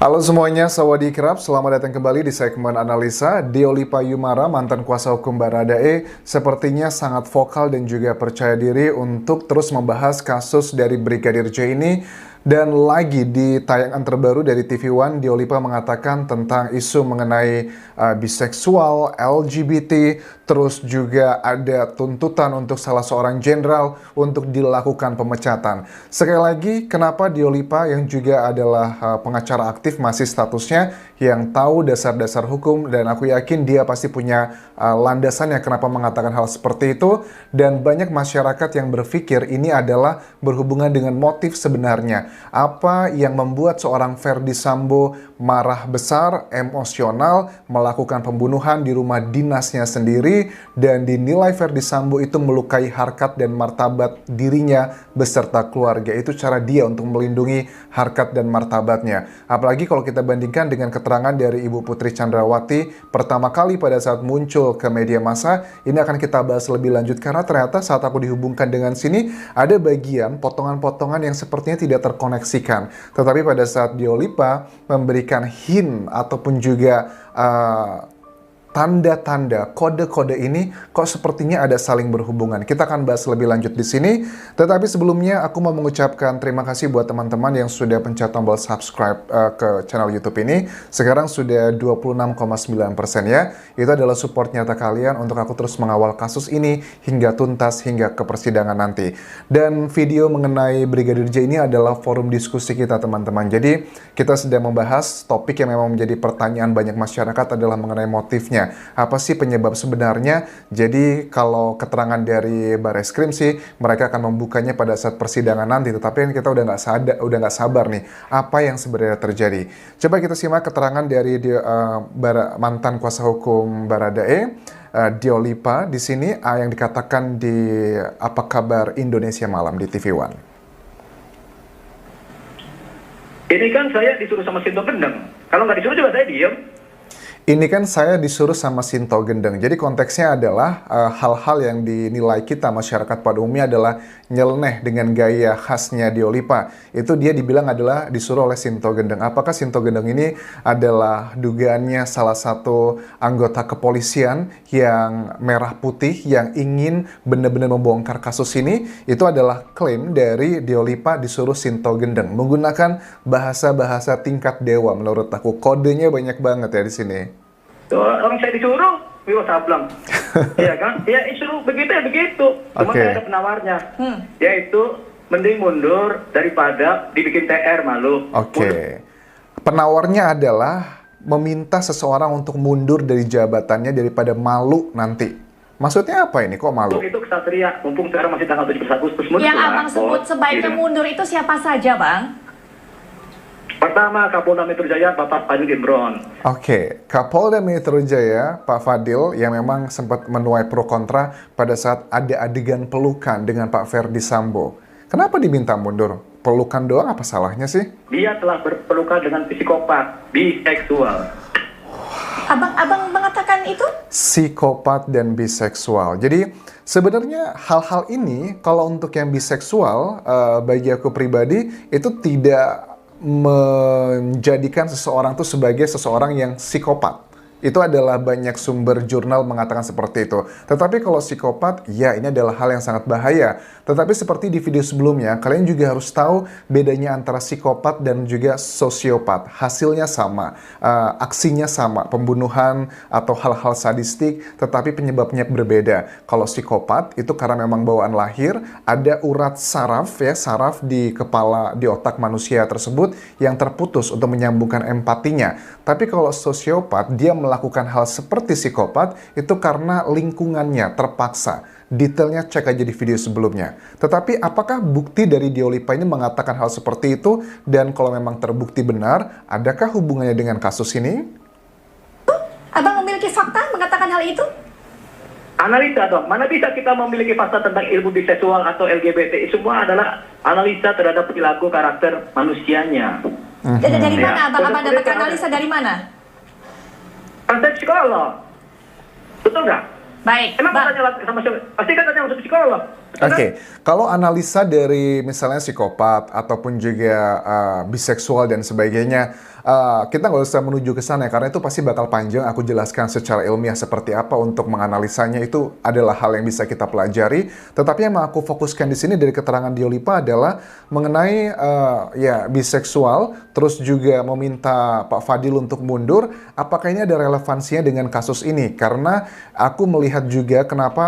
Halo semuanya, sawadee krab, selamat datang kembali di segmen analisa. Deolipa Yumara, mantan kuasa hukum Baradae, sepertinya sangat vokal dan juga percaya diri untuk terus membahas kasus dari Brigadir J ini. Dan lagi di tayangan terbaru dari TV One, Deolipa mengatakan tentang isu mengenai biseksual, LGBT, terus juga ada tuntutan untuk salah seorang jenderal untuk dilakukan pemecatan. Sekali lagi, kenapa Deolipa yang juga adalah pengacara aktif masih statusnya yang tahu dasar-dasar hukum, dan aku yakin dia pasti punya landasannya kenapa mengatakan hal seperti itu. Dan banyak masyarakat yang berpikir ini adalah berhubungan dengan motif sebenarnya. Apa yang membuat seorang Ferdy Sambo marah besar, emosional, melakukan pembunuhan di rumah dinasnya sendiri, dan dinilai Ferdy Sambo itu melukai harkat dan martabat dirinya beserta keluarga. Itu cara dia untuk melindungi harkat dan martabatnya. Apalagi kalau kita bandingkan dengan keterangan dari Ibu Putri Chandrawati pertama kali pada saat muncul ke media massa. Ini akan kita bahas lebih lanjut karena ternyata saat aku dihubungkan dengan sini ada bagian potongan-potongan yang sepertinya tidak terkoneksikan. Tetapi pada saat Deolipa memberikan hint ataupun juga tanda-tanda, kode-kode ini kok sepertinya ada saling berhubungan. Kita akan bahas lebih lanjut di sini. Tetapi sebelumnya aku mau mengucapkan terima kasih buat teman-teman yang sudah pencet tombol subscribe ke channel YouTube ini. Sekarang sudah 26,9% ya. Itu adalah support nyata kalian untuk aku terus mengawal kasus ini hingga tuntas, hingga ke persidangan nanti. Dan video mengenai Brigadir J ini adalah forum diskusi kita teman-teman. Jadi kita sedang membahas topik yang memang menjadi pertanyaan banyak masyarakat adalah mengenai motifnya. Apa sih penyebab sebenarnya? Jadi kalau keterangan dari Bareskrim sih mereka akan membukanya pada saat persidangan nanti. Tetapi kita udah nggak sabar nih apa yang sebenarnya terjadi. Coba kita simak keterangan dari mantan kuasa hukum Baradae, Deolipa di sini yang dikatakan di Apa Kabar Indonesia Malam di TV One. Ini kan saya disuruh sama Sinto Gendeng. Kalau nggak disuruh juga saya diem. Ini kan saya disuruh sama Sinto Gendeng. Jadi konteksnya adalah hal-hal yang dinilai kita masyarakat pada umumnya adalah nyeleneh dengan gaya khasnya Deolipa. Itu dia dibilang adalah disuruh oleh Sinto Gendeng. Apakah Sinto Gendeng ini adalah dugaannya salah satu anggota kepolisian yang merah putih yang ingin benar-benar membongkar kasus ini? Itu adalah klaim dari Deolipa disuruh Sinto Gendeng menggunakan bahasa-bahasa tingkat dewa menurut aku. Kodenya banyak banget ya di sini. Orang saya disuruh, wih sablang. Iya kan? Ya disuruh begitu ya begitu. Cuma saya ada penawarnya. Yaitu mending mundur daripada dibikin TR malu. Penawarnya adalah meminta seseorang untuk mundur dari jabatannya daripada malu nanti. Maksudnya apa ini? Kok malu? Itu kesatria. Mumpung sekarang masih tanggal 17 Agustus mundur. Yang abang sebut sebaiknya mundur itu siapa saja, Bang? Pertama, Kapolda Metro Jaya, Bapak Fadil Imron. Kapolda Metro Jaya, Pak Fadil, yang memang sempat menuai pro kontra pada saat ada adegan pelukan dengan Pak Ferdy Sambo. Kenapa diminta mundur? Pelukan doang apa salahnya sih? Dia telah berpelukan dengan psikopat, biseksual. Abang mengatakan itu? Psikopat dan biseksual. Jadi sebenarnya hal-hal ini, kalau untuk yang biseksual, bagi aku pribadi, itu tidak menjadikan seseorang itu sebagai seseorang yang psikopat. Itu adalah banyak sumber jurnal mengatakan seperti itu. Tetapi kalau psikopat, ya ini adalah hal yang sangat bahaya. Tetapi seperti di video sebelumnya, kalian juga harus tahu bedanya antara psikopat dan juga sosiopat. Hasilnya sama, aksinya sama, pembunuhan atau hal-hal sadistik, tetapi penyebabnya berbeda. Kalau psikopat, itu karena memang bawaan lahir, ada urat saraf, ya, saraf di kepala, di otak manusia tersebut yang terputus untuk menyambungkan empatinya. Tapi kalau sosiopat, dia melakukan hal seperti psikopat itu karena lingkungannya terpaksa. Detailnya cek aja di video sebelumnya. Tetapi apakah bukti dari Deolipa ini mengatakan hal seperti itu? Dan kalau memang terbukti benar, adakah hubungannya dengan kasus ini? Abang memiliki fakta mengatakan hal itu? Analisa dong. Mana bisa kita memiliki fakta tentang ilmu biseksual atau LGBT? Semua adalah analisa terhadap perilaku karakter manusianya. Dari mana abang dapatkan analisa dari mana? Kan saya psikolog. Betul nggak? Baik, Emang Bang. tanya sama siapa? Pasti kan tanya sama psikolog. Oke, kalau analisa dari misalnya psikopat ataupun juga biseksual dan sebagainya, kita nggak usah menuju ke sana ya, karena itu pasti bakal panjang. Aku jelaskan secara ilmiah seperti apa untuk menganalisanya, itu adalah hal yang bisa kita pelajari. Tetapi yang mau aku fokuskan di sini dari keterangan Diolipa adalah mengenai ya biseksual, terus juga meminta Pak Fadil untuk mundur. Apakah ini ada relevansinya dengan kasus ini? Karena aku melihat juga kenapa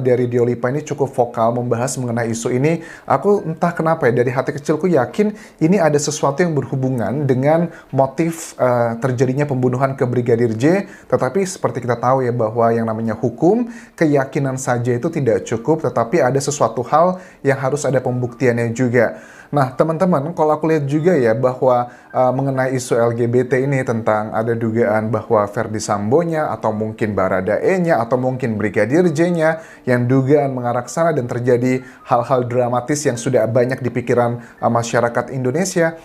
dari Diolipa ini cukup vokal membahas mengenai isu ini. Aku entah kenapa ya, dari hati kecilku yakin ini ada sesuatu yang berhubungan dengan motif terjadinya pembunuhan ke Brigadir J. Tetapi seperti kita tahu ya, bahwa yang namanya hukum, keyakinan saja itu tidak cukup, tetapi ada sesuatu hal yang harus ada pembuktiannya juga. Nah, teman-teman, kalau aku lihat juga ya bahwa mengenai isu LGBT ini, tentang ada dugaan bahwa Ferdy Sambo-nya atau mungkin Baradae-nya atau mungkin Brigadir J-nya yang dugaan mengarah ke sana dan terjadi hal-hal dramatis yang sudah banyak di pikiran masyarakat Indonesia.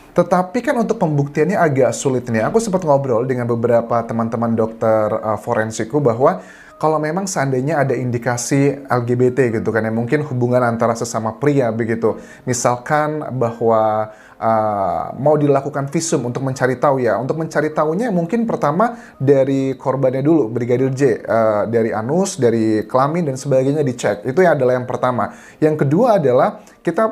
Tetapi kan untuk pembuktiannya agak sulit nih. Aku sempat ngobrol dengan beberapa teman-teman dokter forensikku bahwa kalau memang seandainya ada indikasi LGBT gitu kan ya, mungkin hubungan antara sesama pria begitu. Misalkan bahwa mau dilakukan visum untuk mencari tahu ya. Untuk mencari tahunya mungkin pertama dari korbannya dulu, Brigadir J, dari anus, dari kelamin dan sebagainya dicek. Itu yang adalah yang pertama. Yang kedua adalah kita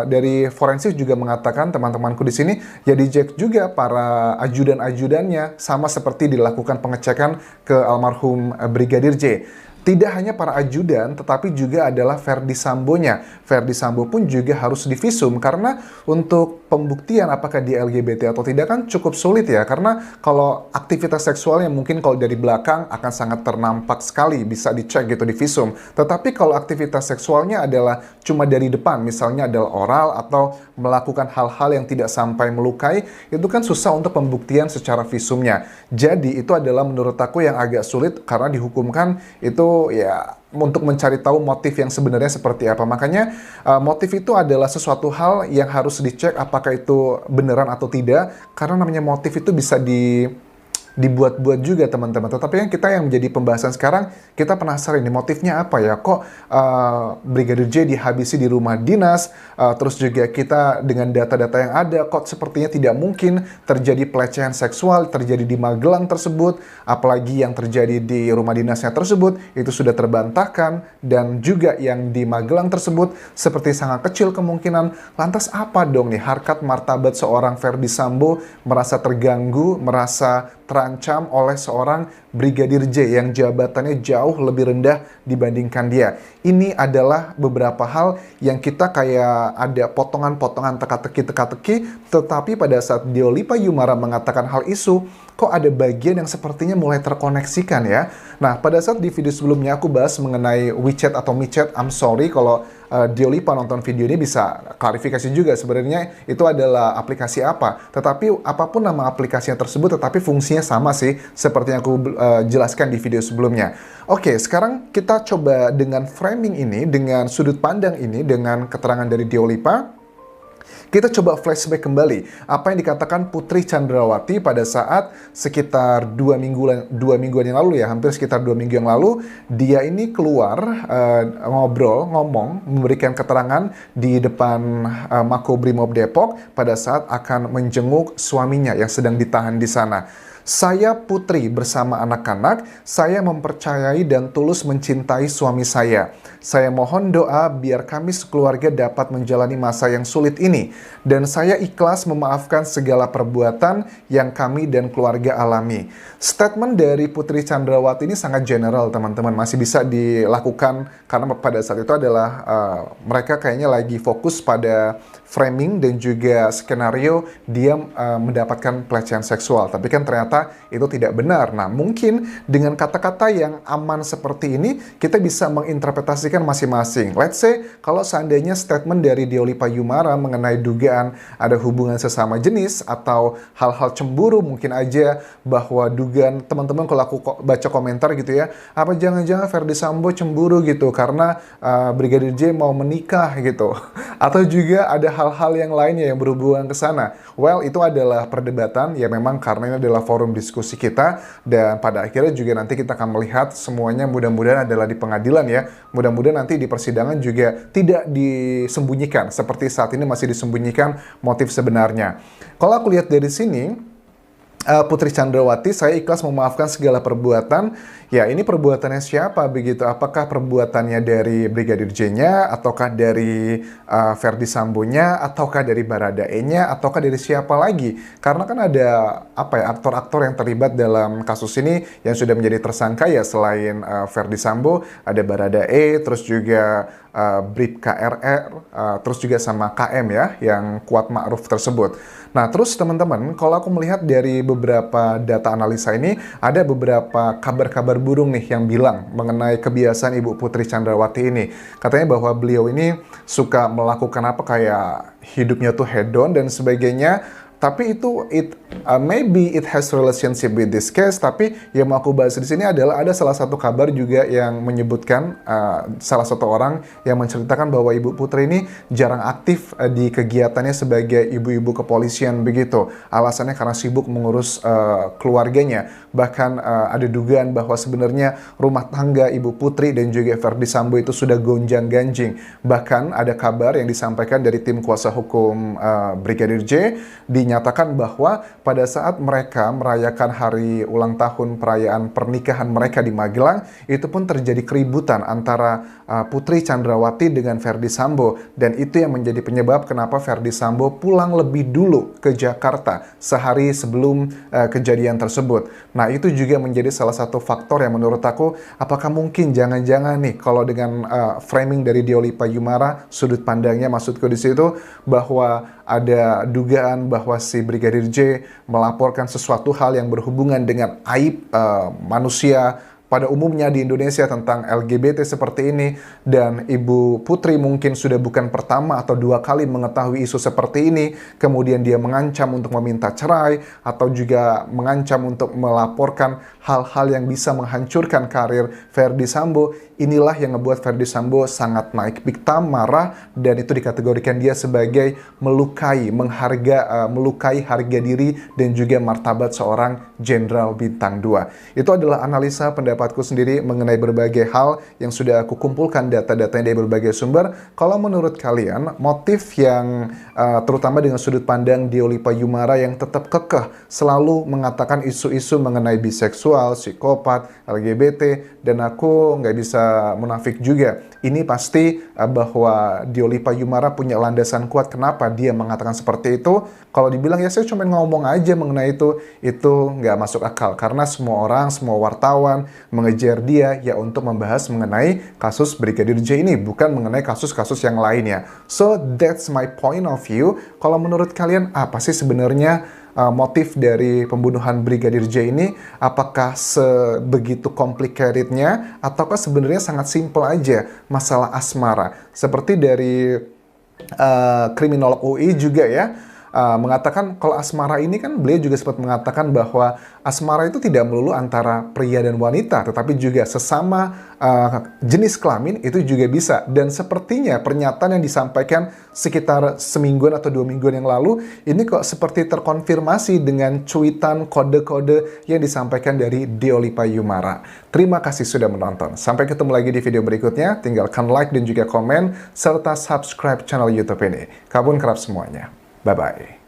dari forensik juga mengatakan, teman-temanku di sini ya, dicek juga para ajudan-ajudannya, sama seperti dilakukan pengecekan ke almarhum Brigadir J. Tidak hanya para ajudan, tetapi juga adalah Ferdy Sambo-nya. Ferdy Sambo pun juga harus divisum, karena untuk pembuktian apakah dia LGBT atau tidak kan cukup sulit ya. Karena kalau aktivitas seksualnya mungkin kalau dari belakang akan sangat ternampak sekali, bisa dicek gitu di visum. Tetapi kalau aktivitas seksualnya adalah cuma dari depan, misalnya adalah oral atau melakukan hal-hal yang tidak sampai melukai, itu kan susah untuk pembuktian secara visumnya. Jadi itu adalah menurut aku yang agak sulit, karena dihukumkan itu ya untuk mencari tahu motif yang sebenarnya seperti apa. Makanya motif itu adalah sesuatu hal yang harus dicek apakah itu beneran atau tidak, karena namanya motif itu bisa dibuat-buat juga teman-teman. Tetapi yang kita yang menjadi pembahasan sekarang, kita penasaran ini motifnya apa ya, kok Brigadir J dihabisi di rumah dinas, terus juga kita dengan data-data yang ada, kok sepertinya tidak mungkin terjadi pelecehan seksual terjadi di Magelang tersebut, apalagi yang terjadi di rumah dinasnya tersebut itu sudah terbantahkan, dan juga yang di Magelang tersebut seperti sangat kecil kemungkinan. Lantas apa dong nih harkat martabat seorang Ferdy Sambo merasa terganggu, merasa terancam oleh seorang Brigadir J yang jabatannya jauh lebih rendah dibandingkan dia. Ini adalah beberapa hal yang kita kayak ada potongan-potongan teka-teki, tetapi pada saat Diolipa Yumara mengatakan hal isu, kok ada bagian yang sepertinya mulai terkoneksikan ya. Nah, pada saat di video sebelumnya aku bahas mengenai WeChat atau MiChat, I'm sorry kalau Diolipa nonton video ini bisa klarifikasi juga sebenarnya itu adalah aplikasi apa. Tetapi apapun nama aplikasinya tersebut, tetapi fungsinya sama sih seperti yang aku jelaskan di video sebelumnya. Oke, sekarang kita coba dengan framing ini, dengan sudut pandang ini, dengan keterangan dari Diolipa. Kita coba flashback kembali apa yang dikatakan Putri Chandrawati pada saat sekitar 2 mingguan yang lalu ya, hampir sekitar 2 minggu yang lalu, dia ini keluar ngomong, memberikan keterangan di depan Makobrimob Depok pada saat akan menjenguk suaminya yang sedang ditahan di sana. Saya Putri bersama anak-anak, saya mempercayai dan tulus mencintai suami saya. Saya mohon doa biar kami sekeluarga dapat menjalani masa yang sulit ini. Dan saya ikhlas memaafkan segala perbuatan yang kami dan keluarga alami. Statement dari Putri Chandrawati ini sangat general teman-teman. Masih bisa dilakukan karena pada saat itu adalah mereka kayaknya lagi fokus pada framing dan juga skenario dia mendapatkan pelecehan seksual. Tapi kan ternyata itu tidak benar. Nah, mungkin dengan kata-kata yang aman seperti ini, kita bisa menginterpretasikan masing-masing. Let's say, kalau seandainya statement dari Diolipa Yumara mengenai dugaan ada hubungan sesama jenis atau hal-hal cemburu, mungkin aja bahwa dugaan teman-teman kalau aku baca komentar gitu ya, apa jangan-jangan Ferdy Sambo cemburu gitu karena Brigadir J mau menikah gitu. Atau juga ada hal-hal yang lainnya yang berhubungan ke sana. Well, itu adalah perdebatan, ya memang karena ini adalah forum forum diskusi kita, dan pada akhirnya juga nanti kita akan melihat semuanya mudah-mudahan adalah di pengadilan ya. Mudah-mudahan nanti di persidangan juga tidak disembunyikan seperti saat ini masih disembunyikan motif sebenarnya. Kalau aku lihat dari sini, Putri Chandrawati, saya ikhlas memaafkan segala perbuatan. Ya, ini perbuatannya siapa begitu? Apakah perbuatannya dari Brigadir J-nya, ataukah dari Verdi Sambo-nya, ataukah dari Baradae-nya, ataukah dari siapa lagi? Karena kan ada aktor-aktor yang terlibat dalam kasus ini yang sudah menjadi tersangka ya, selain Verdi Sambo, ada Baradae, terus juga Brib KRR, terus juga sama KM ya, yang Kuat Ma'ruf tersebut. Nah, terus teman-teman, kalau aku melihat dari beberapa data analisa ini, ada beberapa kabar-kabar burung nih yang bilang mengenai kebiasaan Ibu Putri Chandrawati ini. Katanya bahwa beliau ini suka melakukan kayak hidupnya tuh hedon dan sebagainya. Tapi itu maybe it has relationship with this case. Tapi yang mau aku bahas di sini adalah ada salah satu kabar juga yang menyebutkan salah satu orang yang menceritakan bahwa Ibu Putri ini jarang aktif di kegiatannya sebagai ibu-ibu kepolisian begitu. Alasannya karena sibuk mengurus keluarganya. Bahkan ada dugaan bahwa sebenarnya rumah tangga Ibu Putri dan juga Verdi Sambo itu sudah gonjang-ganjing. Bahkan ada kabar yang disampaikan dari tim kuasa hukum Brigadir J, dinyatakan bahwa pada saat mereka merayakan hari ulang tahun perayaan pernikahan mereka di Magelang, itu pun terjadi keributan antara Putri Chandrawati dengan Verdi Sambo, dan itu yang menjadi penyebab kenapa Verdi Sambo pulang lebih dulu ke Jakarta sehari sebelum kejadian tersebut. Nah, itu juga menjadi salah satu faktor yang menurut aku, apakah mungkin jangan-jangan nih kalau dengan framing dari Deoli Payumara, sudut pandangnya maksudku di situ, bahwa ada dugaan bahwa si Brigadir J melaporkan sesuatu hal yang berhubungan dengan aib manusia pada umumnya di Indonesia tentang LGBT seperti ini, dan Ibu Putri mungkin sudah bukan pertama atau dua kali mengetahui isu seperti ini, kemudian dia mengancam untuk meminta cerai atau juga mengancam untuk melaporkan hal-hal yang bisa menghancurkan karir Verdi Sambo. Inilah yang membuat Verdi Sambo sangat naik pitam, marah, dan itu dikategorikan dia sebagai melukai harga diri dan juga martabat seorang jenderal bintang 2. Itu adalah analisa pendapatku sendiri mengenai berbagai hal yang sudah aku kumpulkan data-datanya dari berbagai sumber. Kalau menurut kalian, motif yang terutama dengan sudut pandang Deoli Payumara yang tetap kekeh selalu mengatakan isu-isu mengenai biseksual, psikopat, LGBT, dan aku nggak bisa munafik juga. Ini pasti bahwa Deoli Payumara punya landasan kuat kenapa dia mengatakan seperti itu. Kalau dibilang ya saya cuma ngomong aja mengenai itu nggak masuk akal. Karena semua orang, semua wartawan mengejar dia ya untuk membahas mengenai kasus Brigadir J ini, bukan mengenai kasus-kasus yang lainnya. So that's my point of view. Kalau menurut kalian apa sih sebenarnya motif dari pembunuhan Brigadir J ini? Apakah sebegitu complicatednya ataukah sebenarnya sangat simple aja masalah asmara? Seperti dari kriminolog UI juga ya, mengatakan kalau asmara ini kan beliau juga sempat mengatakan bahwa asmara itu tidak melulu antara pria dan wanita, tetapi juga sesama jenis kelamin itu juga bisa. Dan sepertinya pernyataan yang disampaikan sekitar semingguan atau 2 mingguan yang lalu ini kok seperti terkonfirmasi dengan cuitan kode-kode yang disampaikan dari Deoli Payumara. Terima kasih sudah menonton. Sampai ketemu lagi di video berikutnya. Tinggalkan like dan juga komen serta subscribe channel YouTube ini. Kabun kerap semuanya. Bye-bye.